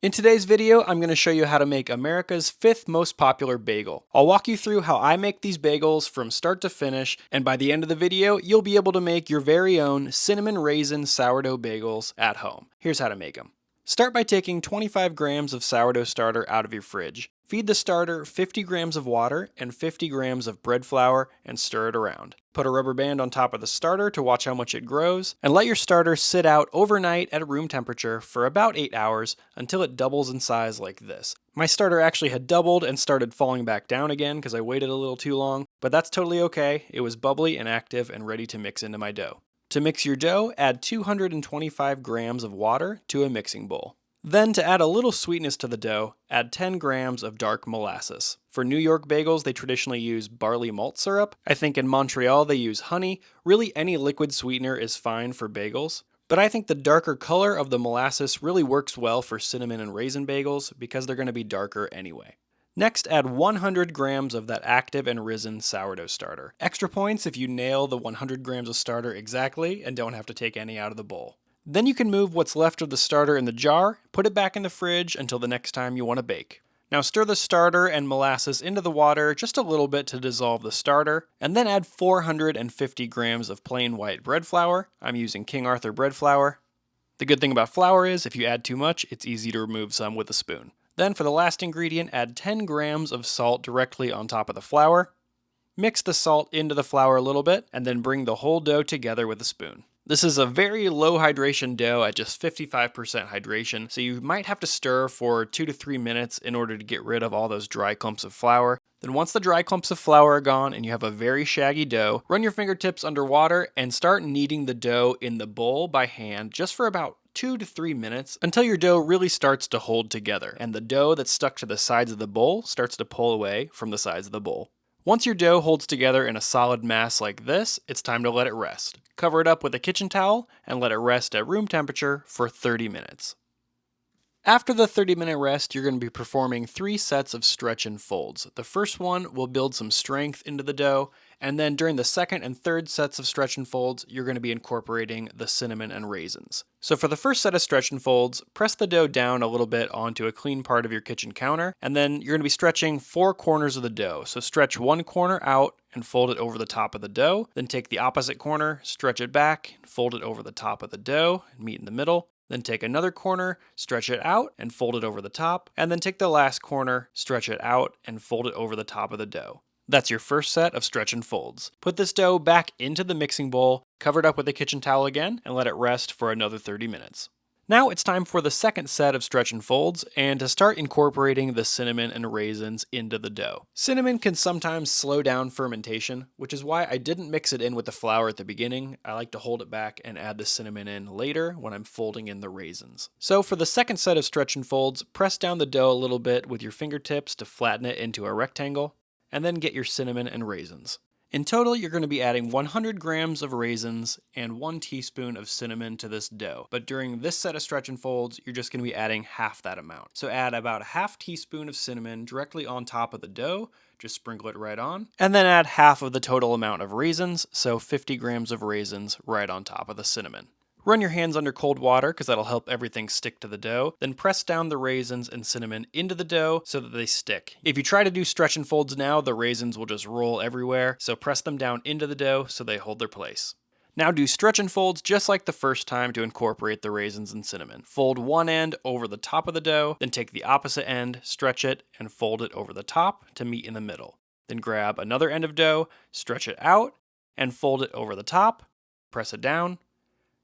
In today's video, I'm going to show you how to make America's 5th most popular bagel. I'll walk you through how I make these bagels from start to finish, and by the end of the video, you'll be able to make your very own cinnamon raisin sourdough bagels at home. Here's how to make them. Start by taking 25 grams of sourdough starter out of your fridge. Feed the starter 50 grams of water and 50 grams of bread flour and stir it around. Put a rubber band on top of the starter to watch how much it grows, and let your starter sit out overnight at room temperature for about 8 hours until it doubles in size like this. My starter actually had doubled and started falling back down again because I waited a little too long, but that's totally okay. It was bubbly and active and ready to mix into my dough. To mix your dough, add 225 grams of water to a mixing bowl. Then, to add a little sweetness to the dough, add 10 grams of dark molasses. For New York bagels, they traditionally use barley malt syrup. I think in Montreal they use honey. Really, any liquid sweetener is fine for bagels. But I think the darker color of the molasses really works well for cinnamon and raisin bagels because they're going to be darker anyway. Next, add 100 grams of that active and risen sourdough starter. Extra points if you nail the 100 grams of starter exactly and don't have to take any out of the bowl. Then you can move what's left of the starter in the jar, put it back in the fridge until the next time you want to bake. Now stir the starter and molasses into the water just a little bit to dissolve the starter, and then add 450 grams of plain white bread flour. I'm using King Arthur bread flour. The good thing about flour is if you add too much, it's easy to remove some with a spoon. Then for the last ingredient, add 10 grams of salt directly on top of the flour. Mix the salt into the flour a little bit, and then bring the whole dough together with a spoon. This is a very low hydration dough at just 55% hydration, so you might have to stir for 2 to 3 minutes in order to get rid of all those dry clumps of flour. Then once the dry clumps of flour are gone and you have a very shaggy dough, run your fingertips under water and start kneading the dough in the bowl by hand just for about 2 to 3 minutes until your dough really starts to hold together and the dough that's stuck to the sides of the bowl starts to pull away from the sides of the bowl. Once your dough holds together in a solid mass like this, it's time to let it rest. Cover it up with a kitchen towel and let it rest at room temperature for 30 minutes. After the 30-minute rest, you're going to be performing 3 sets of stretch and folds. The first one will build some strength into the dough, and then during the second and third sets of stretch and folds, you're going to be incorporating the cinnamon and raisins. So for the first set of stretch and folds, press the dough down a little bit onto a clean part of your kitchen counter, and then you're going to be stretching 4 corners of the dough. So stretch one corner out and fold it over the top of the dough, then take the opposite corner, stretch it back, fold it over the top of the dough, and meet in the middle. Then take another corner, stretch it out, and fold it over the top, and then take the last corner, stretch it out, and fold it over the top of the dough. That's your first set of stretch and folds. Put this dough back into the mixing bowl, cover it up with a kitchen towel again, and let it rest for another 30 minutes. Now it's time for the second set of stretch and folds, and to start incorporating the cinnamon and raisins into the dough. Cinnamon can sometimes slow down fermentation, which is why I didn't mix it in with the flour at the beginning. I like to hold it back and add the cinnamon in later when I'm folding in the raisins. So for the second set of stretch and folds, press down the dough a little bit with your fingertips to flatten it into a rectangle, and then get your cinnamon and raisins. In total, you're going to be adding 100 grams of raisins and 1 teaspoon of cinnamon to this dough. But during this set of stretch and folds, you're just going to be adding half that amount. So add about a half teaspoon of cinnamon directly on top of the dough. Just sprinkle it right on. And then add half of the total amount of raisins, so 50 grams of raisins right on top of the cinnamon. Run your hands under cold water because that'll help everything stick to the dough. Then press down the raisins and cinnamon into the dough so that they stick. If you try to do stretch and folds now, the raisins will just roll everywhere, so press them down into the dough so they hold their place. Now do stretch and folds just like the first time to incorporate the raisins and cinnamon. Fold one end over the top of the dough, then take the opposite end, stretch it, and fold it over the top to meet in the middle. Then grab another end of dough, stretch it out, and fold it over the top, press it down.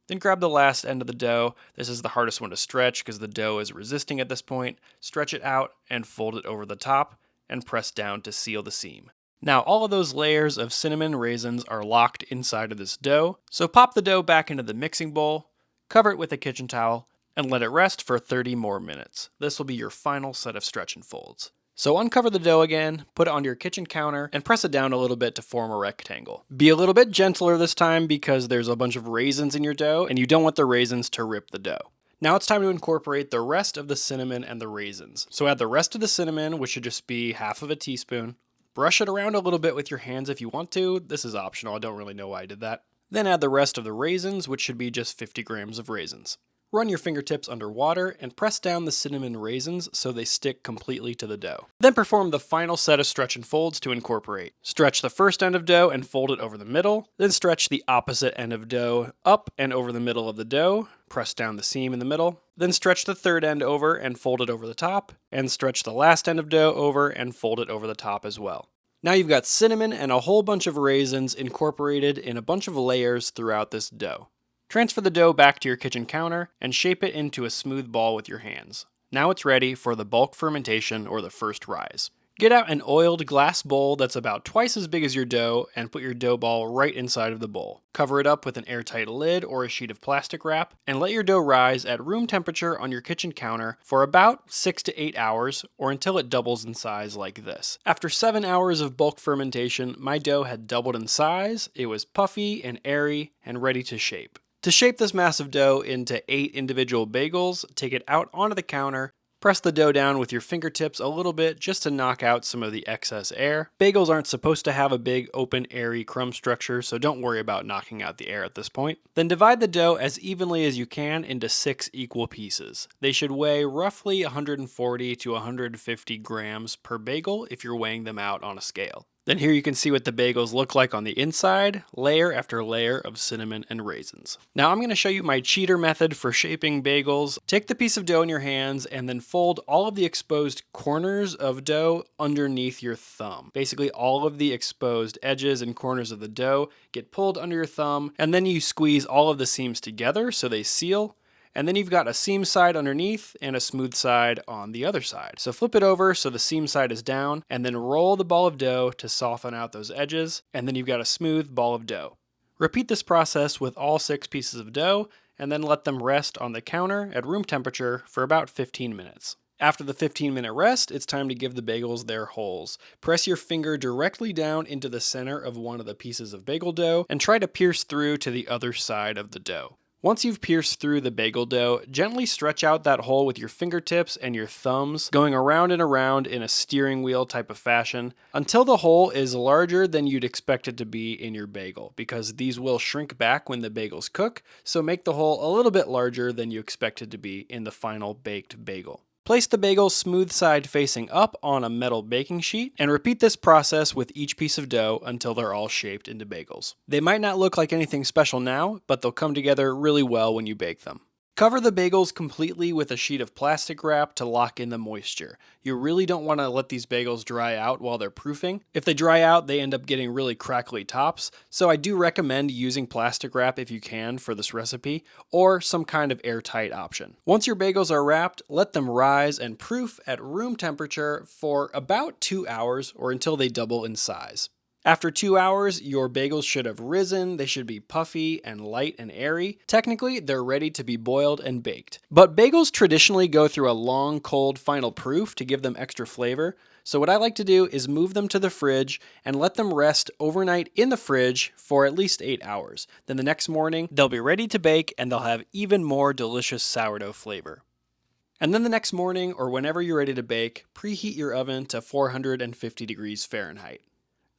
Then grab the last end of the dough. This is the hardest one to stretch because the dough is resisting at this point. Stretch it out and fold it over the top and press down to seal the seam. Now all of those layers of cinnamon raisins are locked inside of this dough. So pop the dough back into the mixing bowl, cover it with a kitchen towel, and let it rest for 30 more minutes. This will be your final set of stretch and folds. So uncover the dough again, put it onto your kitchen counter, and press it down a little bit to form a rectangle. Be a little bit gentler this time because there's a bunch of raisins in your dough, and you don't want the raisins to rip the dough. Now it's time to incorporate the rest of the cinnamon and the raisins. So add the rest of the cinnamon, which should just be half of a teaspoon. Brush it around a little bit with your hands if you want to. This is optional, I don't really know why I did that. Then add the rest of the raisins, which should be just 50 grams of raisins. Run your fingertips under water and press down the cinnamon raisins so they stick completely to the dough. Then perform the final set of stretch and folds to incorporate. Stretch the first end of dough and fold it over the middle, then stretch the opposite end of dough up and over the middle of the dough, press down the seam in the middle, then stretch the third end over and fold it over the top, and stretch the last end of dough over and fold it over the top as well. Now you've got cinnamon and a whole bunch of raisins incorporated in a bunch of layers throughout this dough. Transfer the dough back to your kitchen counter and shape it into a smooth ball with your hands. Now it's ready for the bulk fermentation or the first rise. Get out an oiled glass bowl that's about twice as big as your dough and put your dough ball right inside of the bowl. Cover it up with an airtight lid or a sheet of plastic wrap and let your dough rise at room temperature on your kitchen counter for about 6 to 8 hours or until it doubles in size like this. After 7 hours of bulk fermentation, my dough had doubled in size, it was puffy and airy and ready to shape. To shape this massive dough into 8 individual bagels, take it out onto the counter, press the dough down with your fingertips a little bit just to knock out some of the excess air. Bagels aren't supposed to have a big, open, airy crumb structure, so don't worry about knocking out the air at this point. Then divide the dough as evenly as you can into 6 equal pieces. They should weigh roughly 140 to 150 grams per bagel if you're weighing them out on a scale. Then here you can see what the bagels look like on the inside, layer after layer of cinnamon and raisins. Now I'm going to show you my cheater method for shaping bagels. Take the piece of dough in your hands and then fold all of the exposed corners of dough underneath your thumb. Basically all of the exposed edges and corners of the dough get pulled under your thumb, and then you squeeze all of the seams together so they seal. And then you've got a seam side underneath and a smooth side on the other side. So flip it over so the seam side is down, and then roll the ball of dough to soften out those edges, and then you've got a smooth ball of dough. Repeat this process with all 6 pieces of dough, and then let them rest on the counter at room temperature for about 15 minutes. After the 15-minute rest, it's time to give the bagels their holes. Press your finger directly down into the center of one of the pieces of bagel dough, and try to pierce through to the other side of the dough. Once you've pierced through the bagel dough, gently stretch out that hole with your fingertips and your thumbs, going around and around in a steering wheel type of fashion, until the hole is larger than you'd expect it to be in your bagel, because these will shrink back when the bagels cook, so make the hole a little bit larger than you expect it to be in the final baked bagel. Place the bagel smooth side facing up on a metal baking sheet, and repeat this process with each piece of dough until they're all shaped into bagels. They might not look like anything special now, but they'll come together really well when you bake them. Cover the bagels completely with a sheet of plastic wrap to lock in the moisture. You really don't want to let these bagels dry out while they're proofing. If they dry out, they end up getting really crackly tops, so I do recommend using plastic wrap if you can for this recipe, or some kind of airtight option. Once your bagels are wrapped, let them rise and proof at room temperature for about 2 hours or until they double in size. After 2 hours, your bagels should have risen, they should be puffy and light and airy. Technically, they're ready to be boiled and baked. But bagels traditionally go through a long, cold final proof to give them extra flavor. So what I like to do is move them to the fridge and let them rest overnight in the fridge for at least 8 hours. Then the next morning, they'll be ready to bake and they'll have even more delicious sourdough flavor. And then the next morning, or whenever you're ready to bake, preheat your oven to 450 degrees Fahrenheit.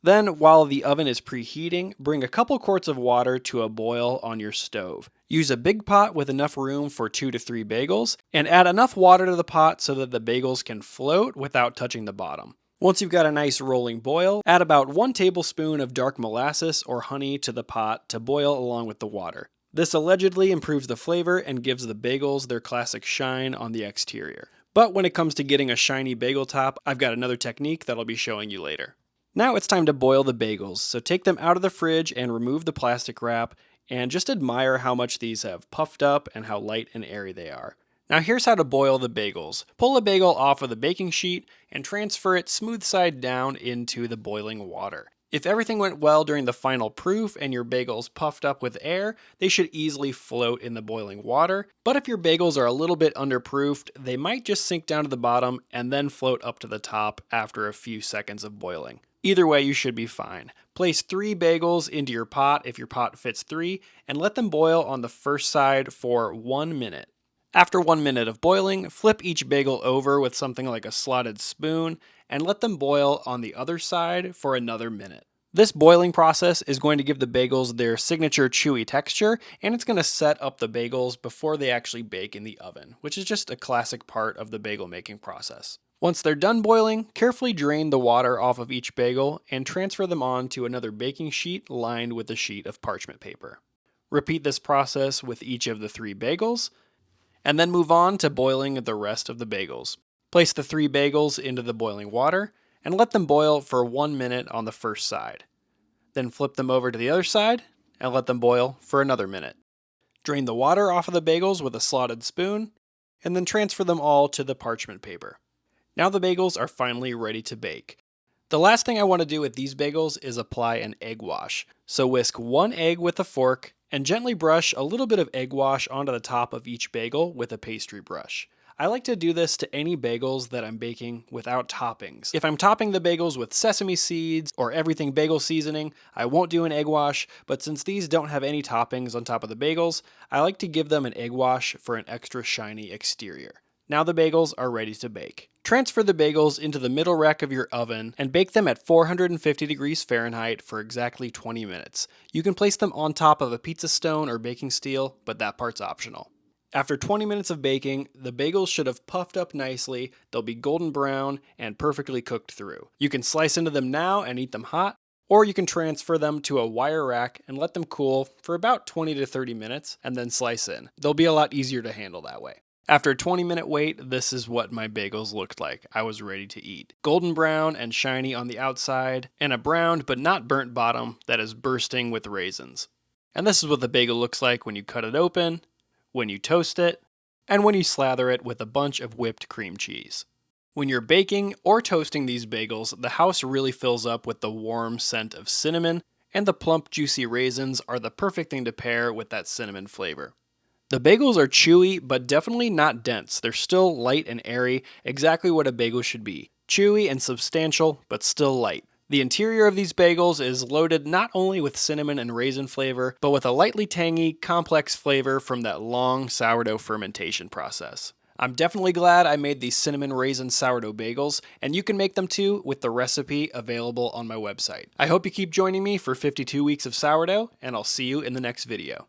Then, while the oven is preheating, bring a couple quarts of water to a boil on your stove. Use a big pot with enough room for 2 to 3 bagels, and add enough water to the pot so that the bagels can float without touching the bottom. Once you've got a nice rolling boil, add about 1 tablespoon of dark molasses or honey to the pot to boil along with the water. This allegedly improves the flavor and gives the bagels their classic shine on the exterior. But when it comes to getting a shiny bagel top, I've got another technique that I'll be showing you later. Now it's time to boil the bagels, so take them out of the fridge and remove the plastic wrap, and just admire how much these have puffed up and how light and airy they are. Now here's how to boil the bagels. Pull a bagel off of the baking sheet and transfer it smooth side down into the boiling water. If everything went well during the final proof and your bagels puffed up with air, they should easily float in the boiling water. But if your bagels are a little bit underproofed, they might just sink down to the bottom and then float up to the top after a few seconds of boiling. Either way, you should be fine. Place 3 bagels into your pot if your pot fits 3, and let them boil on the first side for 1 minute. After 1 minute of boiling, flip each bagel over with something like a slotted spoon, and let them boil on the other side for another minute. This boiling process is going to give the bagels their signature chewy texture, and it's going to set up the bagels before they actually bake in the oven, which is just a classic part of the bagel making process. Once they're done boiling, carefully drain the water off of each bagel and transfer them onto another baking sheet lined with a sheet of parchment paper. Repeat this process with each of the 3 bagels, and then move on to boiling the rest of the bagels. Place the 3 bagels into the boiling water and let them boil for 1 minute on the first side. Then flip them over to the other side and let them boil for another minute. Drain the water off of the bagels with a slotted spoon and then transfer them all to the parchment paper. Now the bagels are finally ready to bake. The last thing I want to do with these bagels is apply an egg wash. So whisk 1 egg with a fork and gently brush a little bit of egg wash onto the top of each bagel with a pastry brush. I like to do this to any bagels that I'm baking without toppings. If I'm topping the bagels with sesame seeds or everything bagel seasoning, I won't do an egg wash, but since these don't have any toppings on top of the bagels, I like to give them an egg wash for an extra shiny exterior. Now the bagels are ready to bake. Transfer the bagels into the middle rack of your oven and bake them at 450 degrees Fahrenheit for exactly 20 minutes. You can place them on top of a pizza stone or baking steel, but that part's optional. After 20 minutes of baking, the bagels should have puffed up nicely, they'll be golden brown and perfectly cooked through. You can slice into them now and eat them hot, or you can transfer them to a wire rack and let them cool for about 20 to 30 minutes and then slice in. They'll be a lot easier to handle that way. After a 20-minute wait, this is what my bagels looked like. I was ready to eat. Golden brown and shiny on the outside, and a browned but not burnt bottom that is bursting with raisins. And this is what the bagel looks like when you cut it open, when you toast it, and when you slather it with a bunch of whipped cream cheese. When you're baking or toasting these bagels, the house really fills up with the warm scent of cinnamon, and the plump, juicy raisins are the perfect thing to pair with that cinnamon flavor. The bagels are chewy, but definitely not dense. They're still light and airy, exactly what a bagel should be. Chewy and substantial, but still light. The interior of these bagels is loaded not only with cinnamon and raisin flavor, but with a lightly tangy, complex flavor from that long sourdough fermentation process. I'm definitely glad I made these cinnamon raisin sourdough bagels, and you can make them too with the recipe available on my website. I hope you keep joining me for 52 weeks of sourdough, and I'll see you in the next video.